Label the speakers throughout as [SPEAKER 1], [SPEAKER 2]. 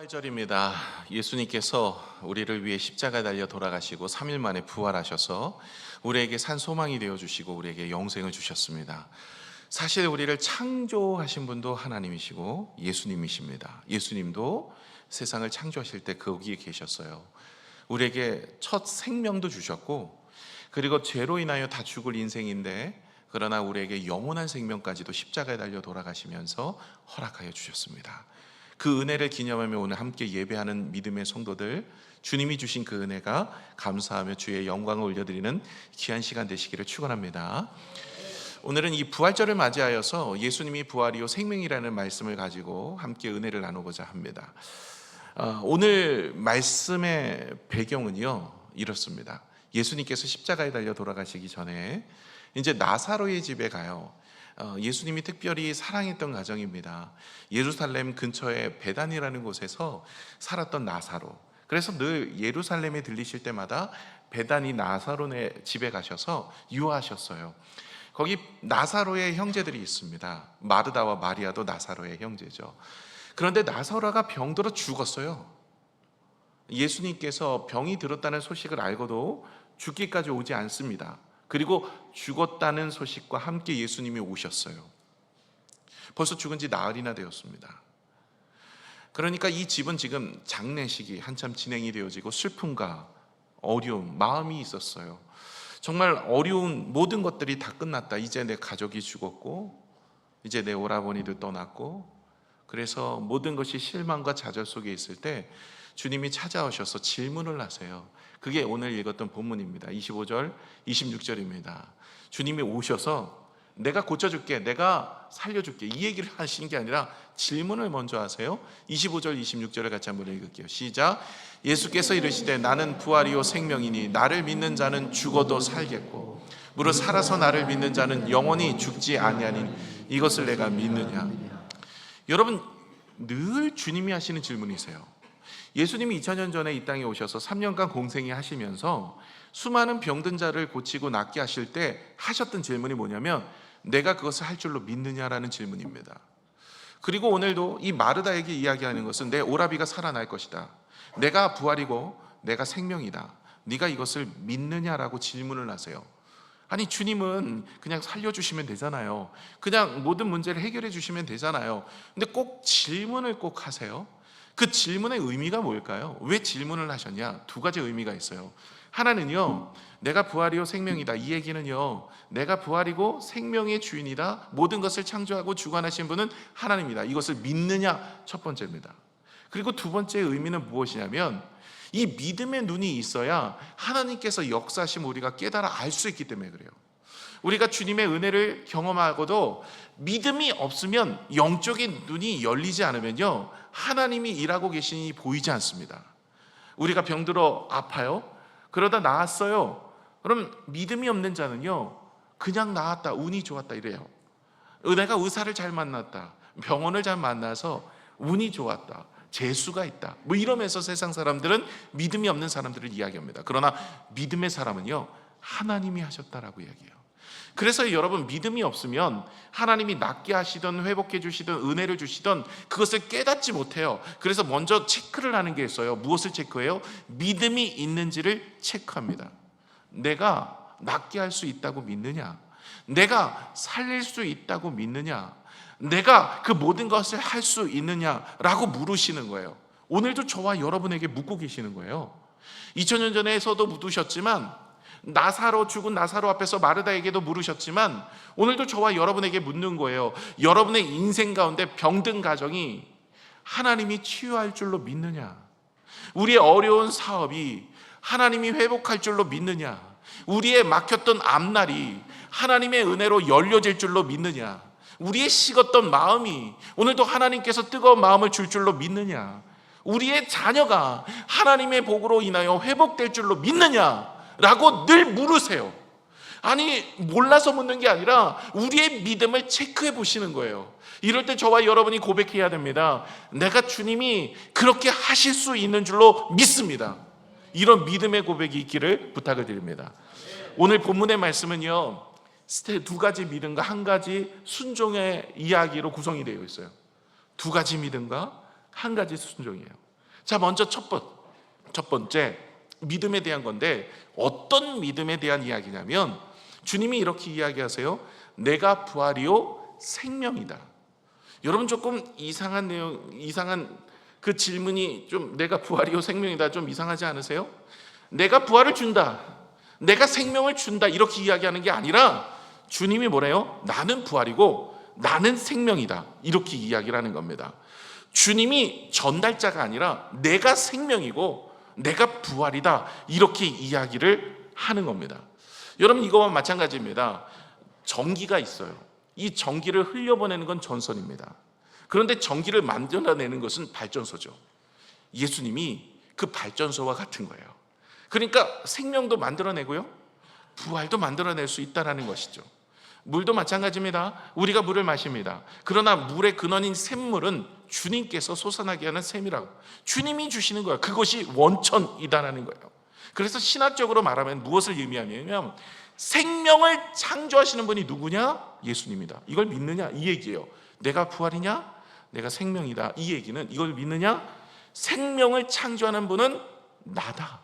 [SPEAKER 1] 부활절입니다. 예수님께서 우리를 위해 십자가에 달려 돌아가시고 3일 만에 부활하셔서 우리에게 산 소망이 되어 주시고 우리에게 영생을 주셨습니다. 사실 우리를 창조하신 분도 하나님이시고 예수님이십니다. 예수님도 세상을 창조하실 때 거기에 계셨어요. 우리에게 첫 생명도 주셨고, 그리고 죄로 인하여 다 죽을 인생인데 그러나 우리에게 영원한 생명까지도 십자가에 달려 돌아가시면서 허락하여 주셨습니다. 그 은혜를 기념하며 오늘 함께 예배하는 믿음의 성도들, 주님이 주신 그 은혜가 감사하며 주의 영광을 올려드리는 귀한 시간 되시기를 축원합니다. 오늘은 이 부활절을 맞이하여서 예수님이 부활이요 생명이라는 말씀을 가지고 함께 은혜를 나누고자 합니다. 오늘 말씀의 배경은요 이렇습니다. 예수님께서 십자가에 달려 돌아가시기 전에 이제 나사로의 집에 가요. 예수님이 특별히 사랑했던 가정입니다. 예루살렘 근처에 베단이라는 곳에서 살았던 나사로. 그래서 늘 예루살렘에 들리실 때마다 베다니 나사로네 집에 가셔서 유하셨어요. 거기 나사로의 형제들이 있습니다. 마르다와 마리아도 나사로의 형제죠. 그런데 나사로가 병들어 죽었어요. 예수님께서 병이 들었다는 소식을 알고도 죽기까지 오지 않습니다. 그리고 죽었다는 소식과 함께 예수님이 오셨어요. 벌써 죽은 지 나흘이나 되었습니다. 그러니까 이 집은 지금 장례식이 한참 진행이 되어지고 슬픔과 어려움, 마음이 있었어요. 정말 어려운 모든 것들이 다 끝났다. 이제 내 가족이 죽었고 이제 내 오라버니도 떠났고, 그래서 모든 것이 실망과 좌절 속에 있을 때 주님이 찾아오셔서 질문을 하세요. 그게 오늘 읽었던 본문입니다. 25절, 26절입니다. 주님이 오셔서 내가 고쳐줄게, 내가 살려줄게, 이 얘기를 하신 게 아니라 질문을 먼저 하세요. 25절, 26절을 같이 한번 읽을게요. 시작. 예수께서 이르시되 나는 부활이요 생명이니 나를 믿는 자는 죽어도 살겠고 무릇 살아서 나를 믿는 자는 영원히 죽지 아니하니 이것을 내가 믿느냐. 여러분, 늘 주님이 하시는 질문이세요. 예수님이 2000년 전에 이 땅에 오셔서 3년간 공생이 하시면서 수많은 병든 자를 고치고 낫게 하실 때 하셨던 질문이 뭐냐면 내가 그것을 할 줄로 믿느냐라는 질문입니다. 그리고 오늘도 이 마르다에게 이야기하는 것은 내 오라비가 살아날 것이다. 내가 부활이고 내가 생명이다. 네가 이것을 믿느냐라고 질문을 하세요. 아니, 주님은 그냥 살려주시면 되잖아요. 그냥 모든 문제를 해결해 주시면 되잖아요. 근데 꼭 질문을 꼭 하세요. 그 질문의 의미가 뭘까요? 왜 질문을 하셨냐? 두 가지 의미가 있어요. 하나는요, 내가 부활이요 생명이다. 이 얘기는요, 내가 부활이고 생명의 주인이다. 모든 것을 창조하고 주관하신 분은 하나님이다. 이것을 믿느냐? 첫 번째입니다. 그리고 두 번째 의미는 무엇이냐면 이 믿음의 눈이 있어야 하나님께서 역사하심을 우리가 깨달아 알 수 있기 때문에 그래요. 우리가 주님의 은혜를 경험하고도 믿음이 없으면, 영적인 눈이 열리지 않으면요, 하나님이 일하고 계시니 보이지 않습니다. 우리가 병들어 아파요. 그러다 나았어요. 그럼 믿음이 없는 자는요, 그냥 나았다, 운이 좋았다 이래요. 내가 의사를 잘 만났다, 병원을 잘 만나서 운이 좋았다, 재수가 있다, 뭐 이러면서 세상 사람들은 믿음이 없는 사람들을 이야기합니다. 그러나 믿음의 사람은요, 하나님이 하셨다라고 이야기해요. 그래서 여러분, 믿음이 없으면 하나님이 낫게 하시던 회복해 주시던 은혜를 주시던 그것을 깨닫지 못해요. 그래서 먼저 체크를 하는 게 있어요. 무엇을 체크해요? 믿음이 있는지를 체크합니다. 내가 낫게 할 수 있다고 믿느냐? 내가 살릴 수 있다고 믿느냐? 내가 그 모든 것을 할 수 있느냐라고 물으시는 거예요. 오늘도 저와 여러분에게 묻고 계시는 거예요. 2000년 전에서도 묻으셨지만, 죽은 나사로 앞에서 마르다에게도 물으셨지만 오늘도 저와 여러분에게 묻는 거예요. 여러분의 인생 가운데 병든 가정이 하나님이 치유할 줄로 믿느냐? 우리의 어려운 사업이 하나님이 회복할 줄로 믿느냐? 우리의 막혔던 앞날이 하나님의 은혜로 열려질 줄로 믿느냐? 우리의 식었던 마음이 오늘도 하나님께서 뜨거운 마음을 줄 줄로 믿느냐? 우리의 자녀가 하나님의 복으로 인하여 회복될 줄로 믿느냐? 라고 늘 물으세요. 아니, 몰라서 묻는 게 아니라 우리의 믿음을 체크해 보시는 거예요. 이럴 때 저와 여러분이 고백해야 됩니다. 내가 주님이 그렇게 하실 수 있는 줄로 믿습니다. 이런 믿음의 고백이 있기를 부탁을 드립니다. 오늘 본문의 말씀은요, 두 가지 믿음과 한 가지 순종의 이야기로 구성이 되어 있어요. 두 가지 믿음과 한 가지 순종이에요. 자, 먼저 첫 번째 믿음에 대한 건데, 어떤 믿음에 대한 이야기냐면 주님이 이렇게 이야기하세요. 내가 부활이요 생명이다. 여러분, 조금 이상한 그 질문이 좀, 내가 부활이요 생명이다, 좀 이상하지 않으세요? 내가 부활을 준다, 내가 생명을 준다, 이렇게 이야기하는 게 아니라 주님이 뭐래요? 나는 부활이고 나는 생명이다, 이렇게 이야기를 하는 겁니다. 주님이 전달자가 아니라 내가 생명이고 내가 부활이다, 이렇게 이야기를 하는 겁니다. 여러분, 이거와 마찬가지입니다. 전기가 있어요. 이 전기를 흘려보내는 건 전선입니다. 그런데 전기를 만들어내는 것은 발전소죠. 예수님이 그 발전소와 같은 거예요. 그러니까 생명도 만들어내고요, 부활도 만들어낼 수 있다는 것이죠. 물도 마찬가지입니다. 우리가 물을 마십니다. 그러나 물의 근원인 샘물은 주님께서 솟아나게 하는 샘이라고, 주님이 주시는 거예요. 그것이 원천이다라는 거예요. 그래서 신학적으로 말하면 무엇을 의미하냐면, 생명을 창조하시는 분이 누구냐? 예수님이다. 이걸 믿느냐? 이 얘기예요. 내가 부활이냐? 내가 생명이다. 이 얘기는, 이걸 믿느냐? 생명을 창조하는 분은 나다.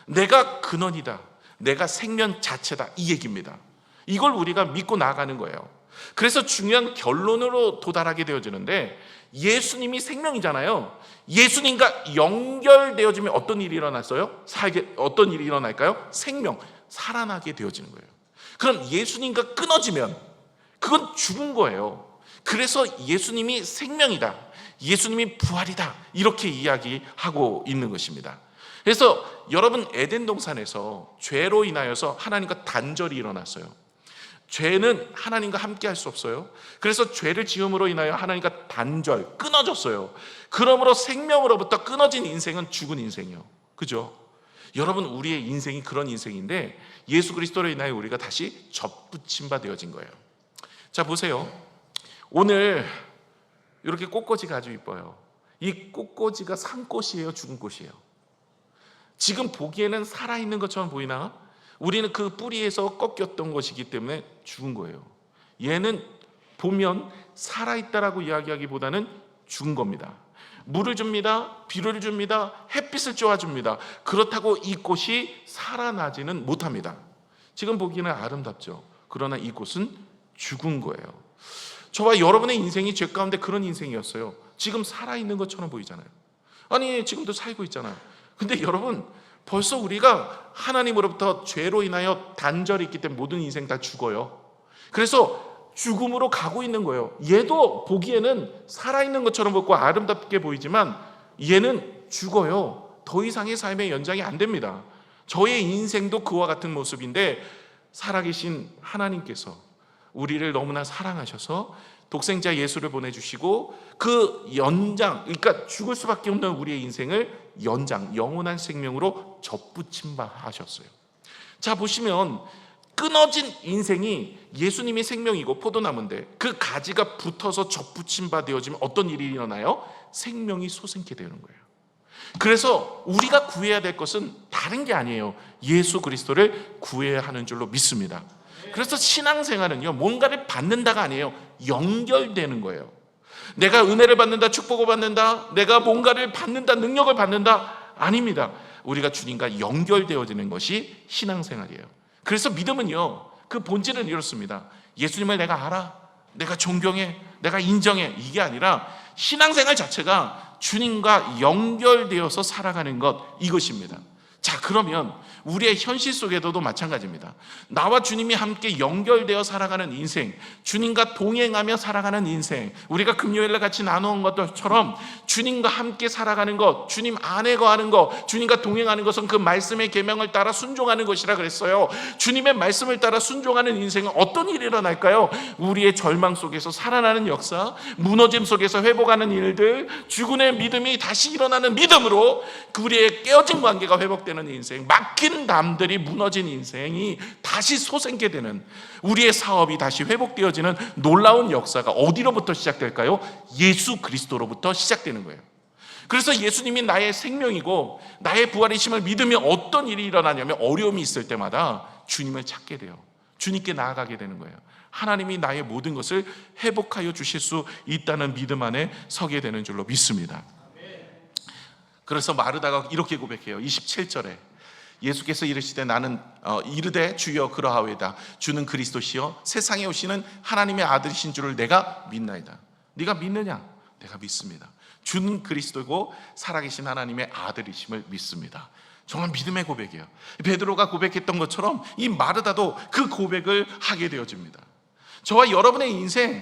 [SPEAKER 1] 내가 근원이다. 내가 생명 자체다. 이 얘기입니다. 이걸 우리가 믿고 나아가는 거예요. 그래서 중요한 결론으로 도달하게 되어지는데, 예수님이 생명이잖아요. 예수님과 연결되어지면 어떤 일이 일어났어요? 어떤 일이 일어날까요? 생명, 살아나게 되어지는 거예요. 그럼 예수님과 끊어지면 그건 죽은 거예요. 그래서 예수님이 생명이다, 예수님이 부활이다, 이렇게 이야기하고 있는 것입니다. 그래서 여러분, 에덴 동산에서 죄로 인하여서 하나님과 단절이 일어났어요. 죄는 하나님과 함께 할 수 없어요. 그래서 죄를 지음으로 인하여 하나님과 단절, 끊어졌어요. 그러므로 생명으로부터 끊어진 인생은 죽은 인생이요. 그죠? 여러분, 우리의 인생이 그런 인생인데, 예수 그리스도로 인하여 우리가 다시 접붙임 바 되어진 거예요. 자, 보세요. 오늘 이렇게 꽃꽂이가 아주 이뻐요. 이 꽃꽂이가 산 꽃이에요, 죽은 꽃이에요? 지금 보기에는 살아있는 것처럼 보이나? 우리는 그 뿌리에서 꺾였던 것이기 때문에 죽은 거예요. 얘는 보면 살아있다라고 이야기하기보다는 죽은 겁니다. 물을 줍니다, 비를 줍니다, 햇빛을 쬐어줍니다. 그렇다고 이 꽃이 살아나지는 못합니다. 지금 보기에는 아름답죠. 그러나 이 꽃은 죽은 거예요. 저와 여러분의 인생이 죄 가운데 그런 인생이었어요. 지금 살아있는 것처럼 보이잖아요. 아니, 지금도 살고 있잖아요. 근데 여러분, 벌써 우리가 하나님으로부터 죄로 인하여 단절이 있기 때문에 모든 인생 다 죽어요. 그래서 죽음으로 가고 있는 거예요. 얘도 보기에는 살아있는 것처럼 보고 아름답게 보이지만 얘는 죽어요. 더 이상의 삶의 연장이 안 됩니다. 저의 인생도 그와 같은 모습인데, 살아계신 하나님께서 우리를 너무나 사랑하셔서 독생자 예수를 보내주시고, 그 연장, 그러니까 죽을 수밖에 없는 우리의 인생을 연장, 영원한 생명으로 접붙임 바 하셨어요. 자, 보시면 끊어진 인생이 예수님이 생명이고 포도나무인데, 그 가지가 붙어서 접붙임 바 되어지면 어떤 일이 일어나요? 생명이 솟게 되는 거예요. 그래서 우리가 구해야 될 것은 다른 게 아니에요. 예수 그리스도를 구해야 하는 줄로 믿습니다. 그래서 신앙생활은요, 뭔가를 받는다가 아니에요. 연결되는 거예요. 내가 은혜를 받는다, 축복을 받는다, 내가 뭔가를 받는다, 능력을 받는다, 아닙니다. 우리가 주님과 연결되어지는 것이 신앙생활이에요. 그래서 믿음은요, 그 본질은 이렇습니다. 예수님을 내가 알아, 내가 존경해, 내가 인정해, 이게 아니라 신앙생활 자체가 주님과 연결되어서 살아가는 것, 이것입니다. 자, 그러면 우리의 현실 속에서도 마찬가지입니다. 나와 주님이 함께 연결되어 살아가는 인생, 주님과 동행하며 살아가는 인생, 우리가 금요일에 같이 나누는 것처럼 주님과 함께 살아가는 것, 주님 안에 거하는 것, 주님과 동행하는 것은 그 말씀의 계명을 따라 순종하는 것이라 그랬어요. 주님의 말씀을 따라 순종하는 인생은 어떤 일이 일어날까요? 우리의 절망 속에서 살아나는 역사, 무너짐 속에서 회복하는 일들, 죽음의 믿음이 다시 일어나는 믿음으로 우리의 깨어진 관계가 회복되는 인생, 막힌 담들이 무너진 인생이 다시 솟게 되는, 우리의 사업이 다시 회복되어지는 놀라운 역사가 어디로부터 시작될까요? 예수 그리스도로부터 시작되는 거예요. 그래서 예수님이 나의 생명이고 나의 부활이심을 믿으면 어떤 일이 일어나냐면, 어려움이 있을 때마다 주님을 찾게 돼요. 주님께 나아가게 되는 거예요. 하나님이 나의 모든 것을 회복하여 주실 수 있다는 믿음 안에 서게 되는 줄로 믿습니다. 그래서 마르다가 이렇게 고백해요. 27절에 예수께서 이르시되 나는 이르되 주여 그러하오이다. 주는 그리스도시요 세상에 오시는 하나님의 아들이신 줄을 내가 믿나이다. 네가 믿느냐? 내가 믿습니다. 주는 그리스도고 살아계신 하나님의 아들이심을 믿습니다. 정말 믿음의 고백이에요. 베드로가 고백했던 것처럼 이 마르다도 그 고백을 하게 되어집니다. 저와 여러분의 인생,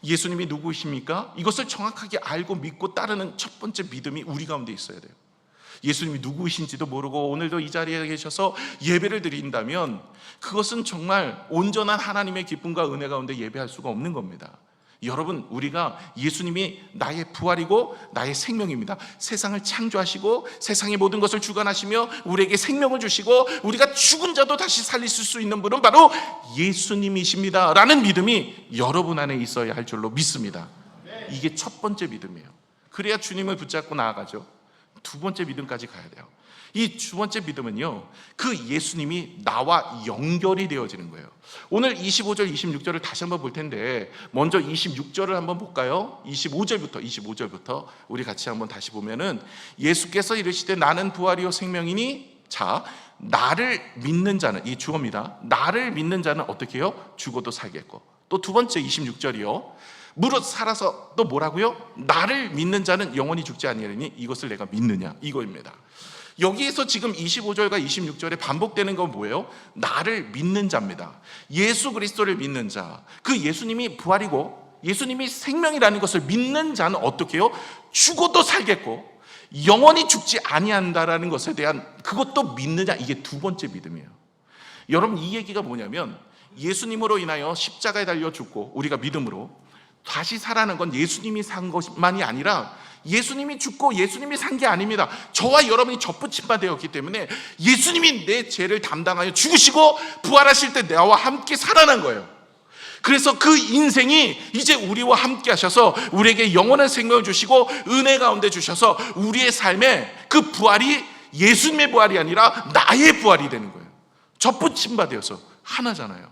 [SPEAKER 1] 예수님이 누구이십니까? 이것을 정확하게 알고 믿고 따르는 첫 번째 믿음이 우리 가운데 있어야 돼요. 예수님이 누구이신지도 모르고 오늘도 이 자리에 계셔서 예배를 드린다면 그것은 정말 온전한 하나님의 기쁨과 은혜 가운데 예배할 수가 없는 겁니다. 여러분, 우리가 예수님이 나의 부활이고 나의 생명입니다. 세상을 창조하시고 세상의 모든 것을 주관하시며 우리에게 생명을 주시고 우리가 죽은 자도 다시 살리실 수 있는 분은 바로 예수님이십니다 라는 믿음이 여러분 안에 있어야 할 줄로 믿습니다. 이게 첫 번째 믿음이에요. 그래야 주님을 붙잡고 나아가죠. 두 번째 믿음까지 가야 돼요. 이 두 번째 믿음은요, 그 예수님이 나와 연결이 되어지는 거예요. 오늘 25절, 26절을 다시 한번 볼 텐데 먼저 26절을 한번 볼까요? 25절부터 우리 같이 한번 다시 보면은 예수께서 이르시되 나는 부활이요 생명이니 자 나를 믿는 자는, 이 주어입니다. 나를 믿는 자는 어떻게 해요? 죽어도 살겠고. 또 두 번째 26절이요. 무릇 살아서 또 뭐라고요? 나를 믿는 자는 영원히 죽지 아니하리니 이것을 내가 믿느냐, 이거입니다. 여기에서 지금 25절과 26절에 반복되는 건 뭐예요? 나를 믿는 자입니다. 예수 그리스도를 믿는 자, 그 예수님이 부활이고 예수님이 생명이라는 것을 믿는 자는 어떻게 해요? 죽어도 살겠고 영원히 죽지 아니한다라는 것에 대한 그것도 믿느냐, 이게 두 번째 믿음이에요. 여러분, 이 얘기가 뭐냐면 예수님으로 인하여 십자가에 달려 죽고 우리가 믿음으로 다시 살아난 건 예수님이 산 것만이 아니라 예수님이 죽고 예수님이 산 게 아닙니다. 저와 여러분이 접붙임 바 되었기 때문에 예수님이 내 죄를 담당하여 죽으시고 부활하실 때 나와 함께 살아난 거예요. 그래서 그 인생이 이제 우리와 함께 하셔서 우리에게 영원한 생명을 주시고 은혜 가운데 주셔서 우리의 삶에 그 부활이 예수님의 부활이 아니라 나의 부활이 되는 거예요. 접붙임 바 되어서 하나잖아요.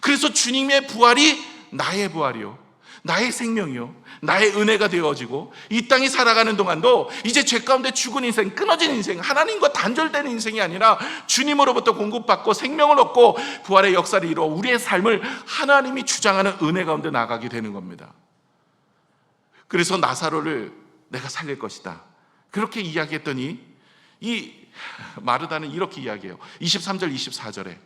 [SPEAKER 1] 그래서 주님의 부활이 나의 부활이요, 나의 생명이요, 나의 은혜가 되어지고 이 땅이 살아가는 동안도 이제 죄 가운데 죽은 인생, 끊어진 인생, 하나님과 단절되는 인생이 아니라 주님으로부터 공급받고 생명을 얻고 부활의 역사를 이루어 우리의 삶을 하나님이 주장하는 은혜 가운데 나가게 되는 겁니다. 그래서 나사로를 내가 살릴 것이다 그렇게 이야기했더니 이 마르다는 이렇게 이야기해요. 23절 24절에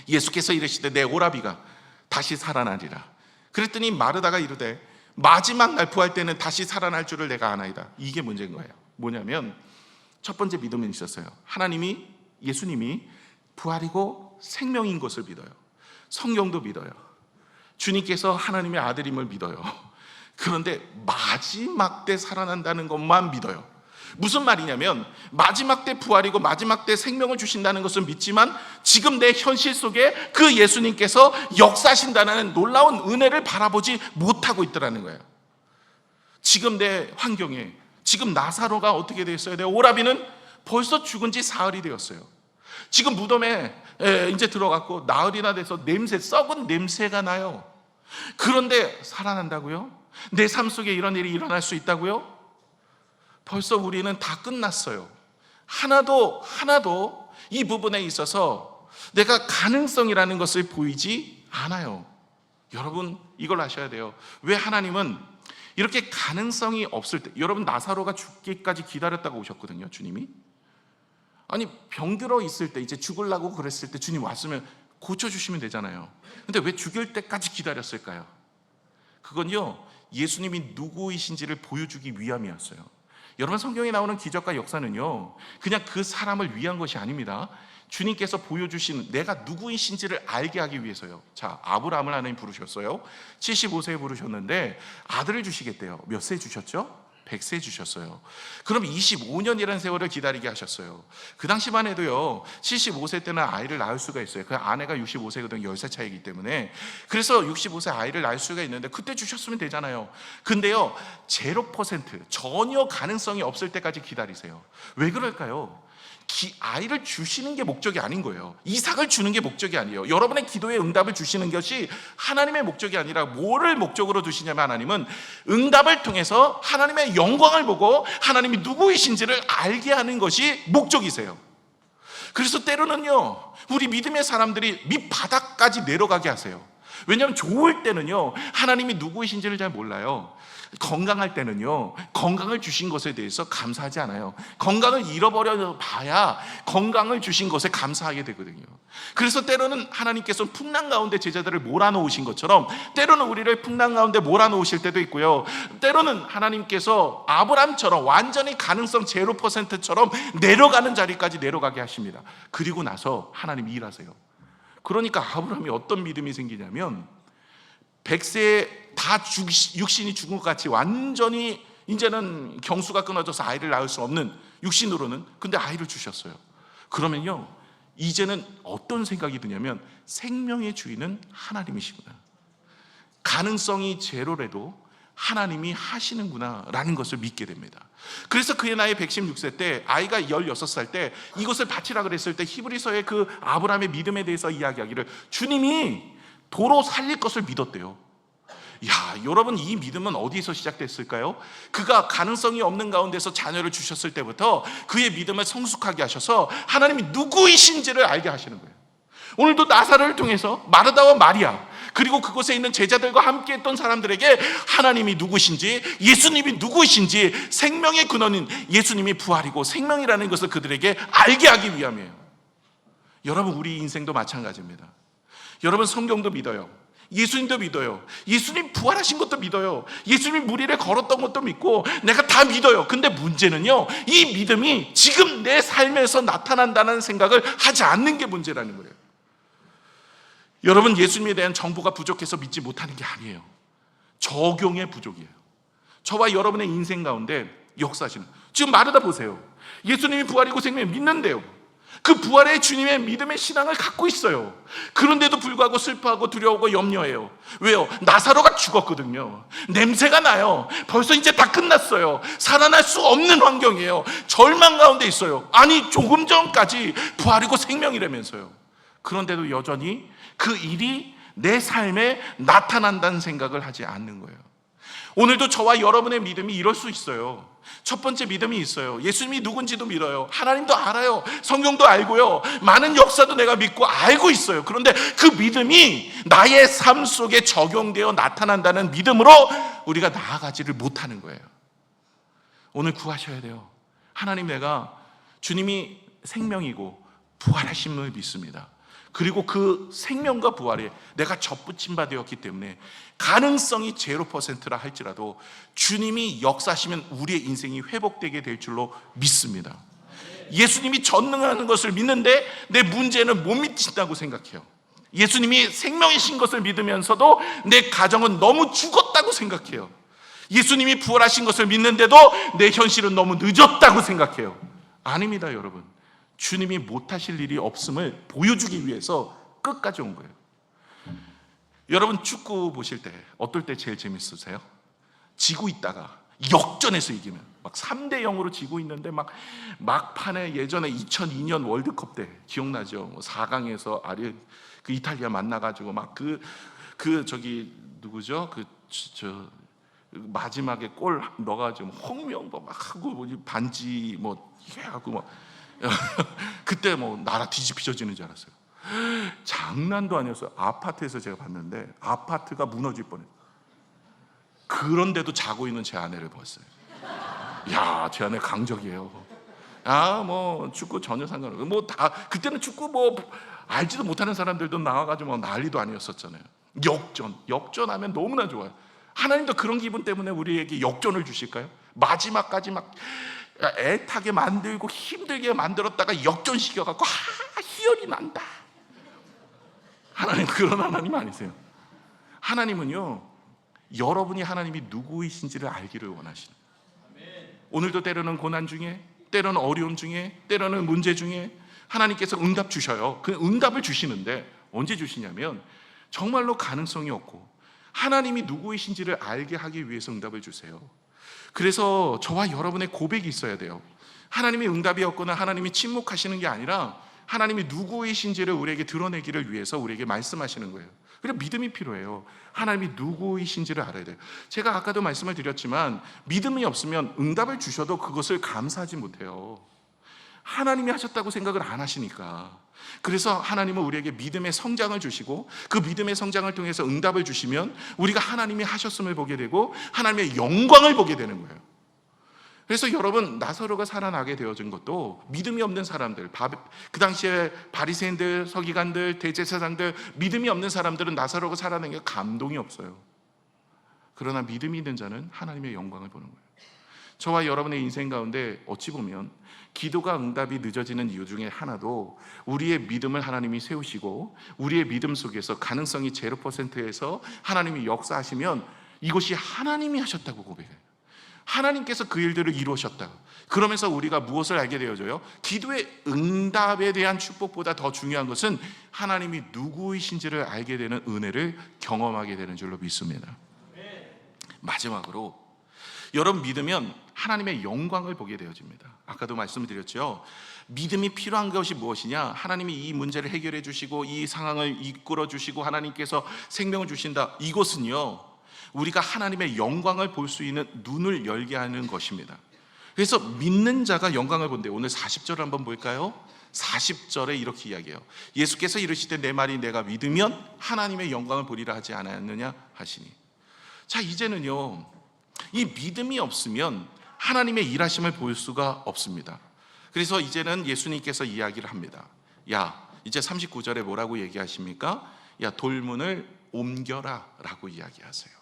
[SPEAKER 1] 예수께서 이르시되 내 오라비가 다시 살아나리라. 그랬더니 마르다가 이르되 마지막 날 부활 때는 다시 살아날 줄을 내가 아나이다. 이게 문제인 거예요. 뭐냐면 첫 번째 믿음은 있었어요. 하나님이, 예수님이 부활이고 생명인 것을 믿어요. 성경도 믿어요. 주님께서 하나님의 아들임을 믿어요. 그런데 마지막 때 살아난다는 것만 믿어요. 무슨 말이냐면 마지막 때 부활이고 마지막 때 생명을 주신다는 것은 믿지만 지금 내 현실 속에 그 예수님께서 역사하신다는 놀라운 은혜를 바라보지 못하고 있더라는 거예요. 지금 내 환경에 지금 나사로가 어떻게 되었어요? 내 오라비는 벌써 죽은 지 사흘이 되었어요. 지금 무덤에 이제 들어갔고 나흘이나 돼서 냄새, 썩은 냄새가 나요. 그런데 살아난다고요? 내 삶 속에 이런 일이 일어날 수 있다고요? 벌써 우리는 다 끝났어요. 하나도 이 부분에 있어서 내가 가능성이라는 것을 보이지 않아요. 여러분, 이걸 아셔야 돼요. 왜 하나님은 이렇게 가능성이 없을 때, 여러분 나사로가 죽기까지 기다렸다고 오셨거든요, 주님이. 아니, 병들어 있을 때, 이제 죽으려고 그랬을 때 주님 왔으면 고쳐주시면 되잖아요. 근데 왜 죽일 때까지 기다렸을까요? 그건요, 예수님이 누구이신지를 보여주기 위함이었어요. 여러분, 성경에 나오는 기적과 역사는요 그냥 그 사람을 위한 것이 아닙니다. 주님께서 보여주신 내가 누구이신지를 알게 하기 위해서요. 자, 아브라함을 하나님 부르셨어요. 75세에 부르셨는데 아들을 주시겠대요. 몇 세 주셨죠? 100세 주셨어요. 그럼 25년이라는 세월을 기다리게 하셨어요. 그 당시만 해도요 75세 때는 아이를 낳을 수가 있어요. 그 아내가 65세거든요. 10세 차이기 때문에. 그래서 65세 아이를 낳을 수가 있는데 그때 주셨으면 되잖아요. 근데요 0% 전혀 가능성이 없을 때까지 기다리세요. 왜 그럴까요? 아이를 주시는 게 목적이 아닌 거예요. 이삭을 주는 게 목적이 아니에요. 여러분의 기도에 응답을 주시는 것이 하나님의 목적이 아니라 뭐를 목적으로 두시냐면, 하나님은 응답을 통해서 하나님의 영광을 보고 하나님이 누구이신지를 알게 하는 것이 목적이세요. 그래서 때로는요, 우리 믿음의 사람들이 밑바닥까지 내려가게 하세요. 왜냐하면 좋을 때는요, 하나님이 누구이신지를 잘 몰라요. 건강할 때는요, 건강을 주신 것에 대해서 감사하지 않아요. 건강을 잃어버려 봐야 건강을 주신 것에 감사하게 되거든요. 그래서 때로는 하나님께서 풍랑 가운데 제자들을 몰아놓으신 것처럼 때로는 우리를 풍랑 가운데 몰아놓으실 때도 있고요, 때로는 하나님께서 아브람처럼 완전히 가능성 0%처럼 내려가는 자리까지 내려가게 하십니다. 그리고 나서 하나님이 일하세요. 그러니까 아브라함이 어떤 믿음이 생기냐면, 100세에 다 육신이 죽은 것 같이 완전히 이제는 경수가 끊어져서 아이를 낳을 수 없는 육신으로는, 근데 아이를 주셨어요. 그러면요, 이제는 어떤 생각이 드냐면, 생명의 주인은 하나님이시구나, 가능성이 제로라도 하나님이 하시는구나 라는 것을 믿게 됩니다. 그래서 그의 나이 116세 때, 아이가 16살 때 이것을 바치라 그랬을 때 히브리서의 그 아브라함의 믿음에 대해서 이야기하기를, 주님이 도로 살릴 것을 믿었대요. 야, 여러분, 이 믿음은 어디서 시작됐을까요? 그가 가능성이 없는 가운데서 자녀를 주셨을 때부터 그의 믿음을 성숙하게 하셔서 하나님이 누구이신지를 알게 하시는 거예요. 오늘도 나사로를 통해서 마르다와 마리아, 그리고 그곳에 있는 제자들과 함께 했던 사람들에게 하나님이 누구신지, 예수님이 누구이신지, 생명의 근원인 예수님이 부활이고 생명이라는 것을 그들에게 알게 하기 위함이에요. 여러분, 우리 인생도 마찬가지입니다. 여러분, 성경도 믿어요. 예수님도 믿어요. 예수님 부활하신 것도 믿어요. 예수님 무리를 걸었던 것도 믿고, 내가 다 믿어요. 근데 문제는요, 이 믿음이 지금 내 삶에서 나타난다는 생각을 하지 않는 게 문제라는 거예요. 여러분, 예수님에 대한 정보가 부족해서 믿지 못하는 게 아니에요. 적용의 부족이에요. 저와 여러분의 인생 가운데 역사하시는, 지금 마르다 보세요. 예수님이 부활이고 생명을 믿는데요, 그 부활의 주님의 믿음의 신앙을 갖고 있어요. 그런데도 불구하고 슬퍼하고 두려워하고 염려해요. 왜요? 나사로가 죽었거든요. 냄새가 나요. 벌써 이제 다 끝났어요. 살아날 수 없는 환경이에요. 절망 가운데 있어요. 아니, 조금 전까지 부활이고 생명이라면서요. 그런데도 여전히 그 일이 내 삶에 나타난다는 생각을 하지 않는 거예요. 오늘도 저와 여러분의 믿음이 이럴 수 있어요. 첫 번째 믿음이 있어요. 예수님이 누군지도 믿어요. 하나님도 알아요. 성경도 알고요. 많은 역사도 내가 믿고 알고 있어요. 그런데 그 믿음이 나의 삶 속에 적용되어 나타난다는 믿음으로 우리가 나아가지를 못하는 거예요. 오늘 구하셔야 돼요. 하나님, 내가 주님이 생명이고 부활하심을 믿습니다. 그리고 그 생명과 부활에 내가 접붙임 바 되었기 때문에 가능성이 0%라 할지라도 주님이 역사하시면 우리의 인생이 회복되게 될 줄로 믿습니다. 예수님이 전능하는 것을 믿는데 내 문제는 못 믿긴다고 생각해요. 예수님이 생명이신 것을 믿으면서도 내 가정은 너무 죽었다고 생각해요. 예수님이 부활하신 것을 믿는데도 내 현실은 너무 늦었다고 생각해요. 아닙니다, 여러분. 주님이 못하실 일이 없음을 보여주기 위해서 끝까지 온 거예요. 여러분, 축구 보실 때 어떨 때 제일 재밌으세요? 지고 있다가 역전해서 이기면, 막 3대0으로 지고 있는데 막 막판에, 예전에 2002년 월드컵 때 기억나죠? 4강에서 그 이탈리아 만나가지고 막 저기 누구죠? 마지막에 골 넣어가지고 홍명보 막 하고 반지 뭐 해하고 막 그때 뭐 나라 뒤집혀지는 줄 알았어요. 장난도 아니었어요. 아파트에서 제가 봤는데 아파트가 무너질 뻔했어요. 그런데도 자고 있는 제 아내를 봤어요. 야, 제 아내 강적이에요. 뭐 축구 전혀 상관없고, 뭐 다 그때는 축구 뭐 알지도 못하는 사람들도 나와가지고 막 난리도 아니었었잖아요. 역전하면 너무나 좋아요. 하나님도 그런 기분 때문에 우리에게 역전을 주실까요? 마지막까지 막 애타게 만들고 힘들게 만들었다가 역전시켜갖고 희열이 난다. 하나님 그런 하나님 아니세요. 하나님은요, 여러분이 하나님이 누구이신지를 알기를 원하시는, 오늘도 때로는 고난 중에, 때로는 어려움 중에, 때로는 문제 중에 하나님께서 응답 주셔요. 그 응답을 주시는데 언제 주시냐면, 정말로 가능성이 없고 하나님이 누구이신지를 알게 하기 위해서 응답을 주세요. 그래서 저와 여러분의 고백이 있어야 돼요. 하나님이 응답이 없거나 하나님이 침묵하시는 게 아니라 하나님이 누구이신지를 우리에게 드러내기를 위해서 우리에게 말씀하시는 거예요. 그래서 믿음이 필요해요. 하나님이 누구이신지를 알아야 돼요. 제가 아까도 말씀을 드렸지만 믿음이 없으면 응답을 주셔도 그것을 감사하지 못해요. 하나님이 하셨다고 생각을 안 하시니까. 그래서 하나님은 우리에게 믿음의 성장을 주시고 그 믿음의 성장을 통해서 응답을 주시면 우리가 하나님이 하셨음을 보게 되고 하나님의 영광을 보게 되는 거예요. 그래서 여러분, 나사로가 살아나게 되어진 것도 믿음이 없는 사람들, 그 당시에 바리새인들, 서기관들, 대제사장들, 믿음이 없는 사람들은 나사로가 살아난 게 감동이 없어요. 그러나 믿음이 있는 자는 하나님의 영광을 보는 거예요. 저와 여러분의 인생 가운데 어찌 보면 기도가 응답이 늦어지는 이유 중에 하나도 우리의 믿음을 하나님이 세우시고 우리의 믿음 속에서 가능성이 0%에서 하나님이 역사하시면 이것이 하나님이 하셨다고 고백해요. 하나님께서 그 일들을 이루셨다. 그러면서 우리가 무엇을 알게 되어져요? 기도의 응답에 대한 축복보다 더 중요한 것은 하나님이 누구이신지를 알게 되는 은혜를 경험하게 되는 줄로 믿습니다. 마지막으로 여러분, 믿으면 하나님의 영광을 보게 되어집니다. 아까도 말씀드렸죠. 믿음이 필요한 것이 무엇이냐? 하나님이 이 문제를 해결해 주시고 이 상황을 이끌어 주시고 하나님께서 생명을 주신다. 이것은요, 우리가 하나님의 영광을 볼 수 있는 눈을 열게 하는 것입니다. 그래서 믿는 자가 영광을 본대요. 오늘 40절을 한번 볼까요? 40절에 이렇게 이야기해요. 예수께서 이르시되 내 말이 내가 믿으면 하나님의 영광을 보리라 하지 않았느냐 하시니. 자, 이제는요, 이 믿음이 없으면 하나님의 일하심을 볼 수가 없습니다. 그래서 이제는 예수님께서 이야기를 합니다. 야, 이제 39절에 뭐라고 얘기하십니까? 야, 돌문을 옮겨라 라고 이야기하세요.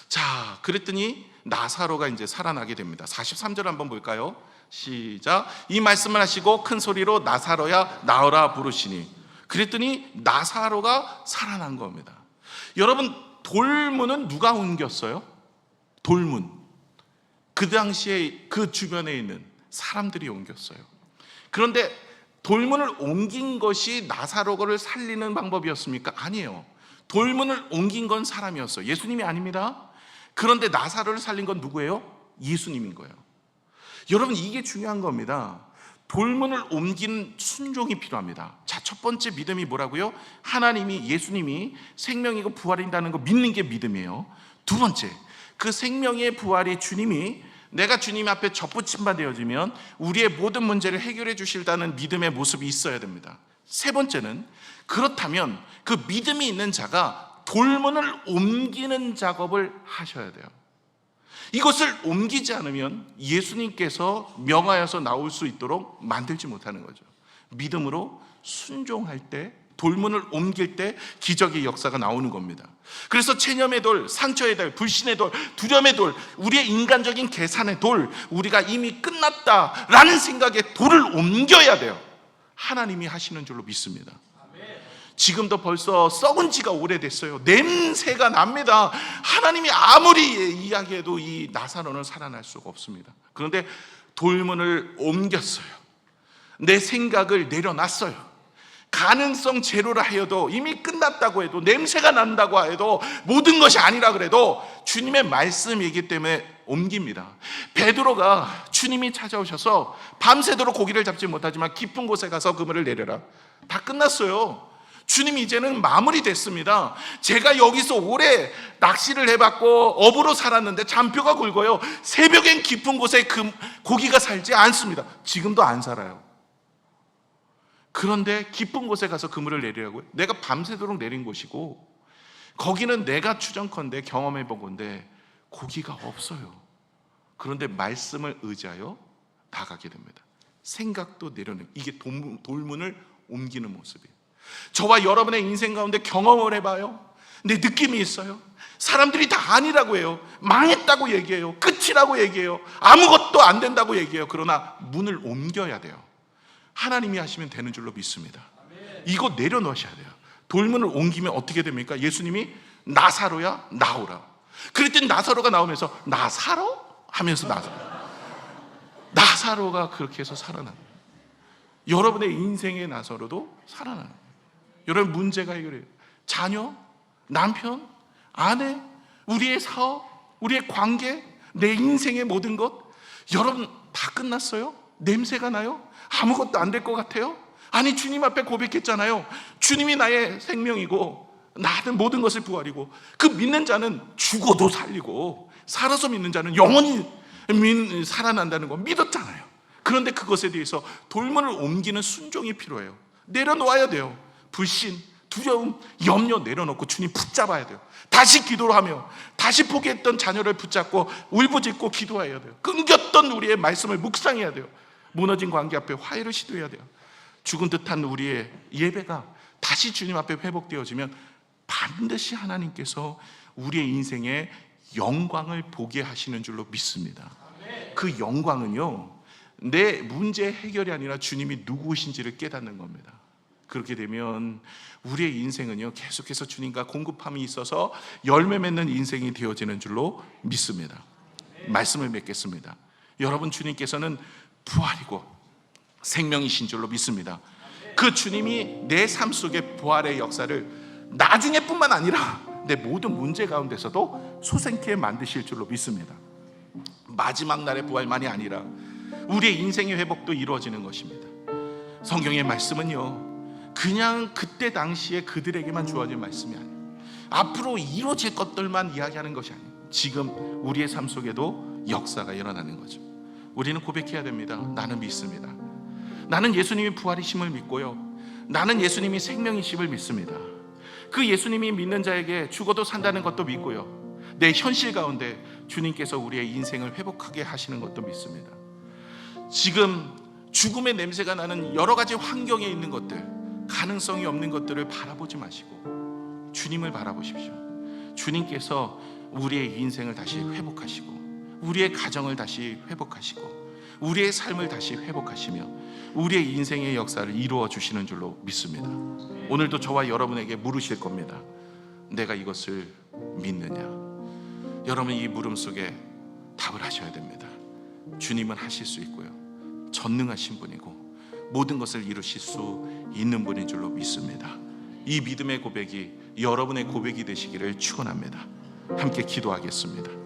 [SPEAKER 1] 자, 그랬더니 나사로가 이제 살아나게 됩니다. 43절 한번 볼까요? 시작. 이 말씀을 하시고 큰 소리로 나사로야 나오라 부르시니. 그랬더니 나사로가 살아난 겁니다. 여러분, 돌문은 누가 옮겼어요? 돌문. 그 당시에 그 주변에 있는 사람들이 옮겼어요. 그런데 돌문을 옮긴 것이 나사로를 살리는 방법이었습니까? 아니에요. 돌문을 옮긴 건 사람이었어요. 예수님이 아닙니다. 그런데 나사로를 살린 건 누구예요? 예수님인 거예요. 여러분, 이게 중요한 겁니다. 돌문을 옮기는 순종이 필요합니다. 자, 첫 번째 믿음이 뭐라고요? 하나님이, 예수님이 생명이고 부활인다는 거 믿는 게 믿음이에요. 두 번째, 그 생명의 부활이 주님이, 내가 주님 앞에 접붙임바 되어지면 우리의 모든 문제를 해결해 주실다는 믿음의 모습이 있어야 됩니다. 세 번째는, 그렇다면 그 믿음이 있는 자가 돌문을 옮기는 작업을 하셔야 돼요. 이것을 옮기지 않으면 예수님께서 명하여서 나올 수 있도록 만들지 못하는 거죠. 믿음으로 순종할 때, 돌문을 옮길 때 기적의 역사가 나오는 겁니다. 그래서 체념의 돌, 상처의 돌, 불신의 돌, 두려움의 돌, 우리의 인간적인 계산의 돌, 우리가 이미 끝났다라는 생각에 돌을 옮겨야 돼요. 하나님이 하시는 줄로 믿습니다. 지금도 벌써 썩은 지가 오래됐어요. 냄새가 납니다. 하나님이 아무리 이야기해도 이 나사로는 살아날 수가 없습니다. 그런데 돌문을 옮겼어요. 내 생각을 내려놨어요. 가능성 제로라 해도, 이미 끝났다고 해도, 냄새가 난다고 해도, 모든 것이 아니라 그래도 주님의 말씀이기 때문에 옮깁니다. 베드로가 주님이 찾아오셔서 밤새도록 고기를 잡지 못하지만 깊은 곳에 가서 그물을 내려라. 다 끝났어요. 주님이 이제는 마무리됐습니다. 제가 여기서 오래 낚시를 해봤고 업으로 살았는데 잔뼈가 굵어요. 새벽엔 깊은 곳에 고기가 살지 않습니다. 지금도 안 살아요. 그런데 깊은 곳에 가서 그물을 내리라고요? 내가 밤새도록 내린 곳이고 거기는 내가 추정컨대 경험해 본 건데 고기가 없어요. 그런데 말씀을 의지하여 나가게 됩니다. 생각도 내려내고, 이게 돌문을 옮기는 모습이에요. 저와 여러분의 인생 가운데 경험을 해봐요. 내 느낌이 있어요. 사람들이 다 아니라고 해요. 망했다고 얘기해요. 끝이라고 얘기해요. 아무것도 안 된다고 얘기해요. 그러나 문을 옮겨야 돼요. 하나님이 하시면 되는 줄로 믿습니다. 이거 내려놓으셔야 돼요. 돌문을 옮기면 어떻게 됩니까? 예수님이 나사로야 나오라. 그랬더니 나사로가 나오면서 나사로? 하면서 나사로가 그렇게 해서 살아나는 거예요. 여러분의 인생의 나사로도 살아나는 거예요. 여러분, 문제가 해결해요. 자녀, 남편, 아내, 우리의 사업, 우리의 관계, 내 인생의 모든 것, 여러분 다 끝났어요? 냄새가 나요? 아무것도 안 될 것 같아요? 아니, 주님 앞에 고백했잖아요. 주님이 나의 생명이고 나는 모든 것을 부활이고, 그 믿는 자는 죽어도 살리고 살아서 믿는 자는 영원히 살아난다는 거 믿었잖아요. 그런데 그것에 대해서 돌문을 옮기는 순종이 필요해요. 내려놓아야 돼요. 불신, 두려움, 염려 내려놓고 주님 붙잡아야 돼요. 다시 기도를 하며 다시 포기했던 자녀를 붙잡고 울부짖고 기도해야 돼요. 끊겼던 우리의 말씀을 묵상해야 돼요. 무너진 관계 앞에 화해를 시도해야 돼요. 죽은 듯한 우리의 예배가 다시 주님 앞에 회복되어지면 반드시 하나님께서 우리의 인생에 영광을 보게 하시는 줄로 믿습니다. 그 영광은요, 내 문제 해결이 아니라 주님이 누구이신지를 깨닫는 겁니다. 그렇게 되면 우리의 인생은요, 계속해서 주님과 공급함이 있어서 열매 맺는 인생이 되어지는 줄로 믿습니다. 말씀을 맺겠습니다. 여러분, 주님께서는 부활이고 생명이신 줄로 믿습니다. 그 주님이 내 삶 속의 부활의 역사를 나중에 뿐만 아니라 내 모든 문제 가운데서도 소생케 만드실 줄로 믿습니다. 마지막 날의 부활만이 아니라 우리의 인생의 회복도 이루어지는 것입니다. 성경의 말씀은요, 그냥 그때 당시에 그들에게만 주어진 말씀이 아니에요. 앞으로 이루어질 것들만 이야기하는 것이 아니에요. 지금 우리의 삶 속에도 역사가 일어나는 거죠. 우리는 고백해야 됩니다. 나는 믿습니다. 나는 예수님이 부활이심을 믿고요, 나는 예수님이 생명이심을 믿습니다. 그 예수님이 믿는 자에게 죽어도 산다는 것도 믿고요, 내 현실 가운데 주님께서 우리의 인생을 회복하게 하시는 것도 믿습니다. 지금 죽음의 냄새가 나는 여러 가지 환경에 있는 것들, 가능성이 없는 것들을 바라보지 마시고 주님을 바라보십시오. 주님께서 우리의 인생을 다시 회복하시고 우리의 가정을 다시 회복하시고 우리의 삶을 다시 회복하시며 우리의 인생의 역사를 이루어 주시는 줄로 믿습니다. 오늘도 저와 여러분에게 물으실 겁니다. 내가 이것을 믿느냐? 여러분, 이 물음 속에 답을 하셔야 됩니다. 주님은 하실 수 있고요, 전능하신 분이고 모든 것을 이루실 수 있는 분인 줄로 믿습니다. 이 믿음의 고백이 여러분의 고백이 되시기를 축원합니다. 함께 기도하겠습니다.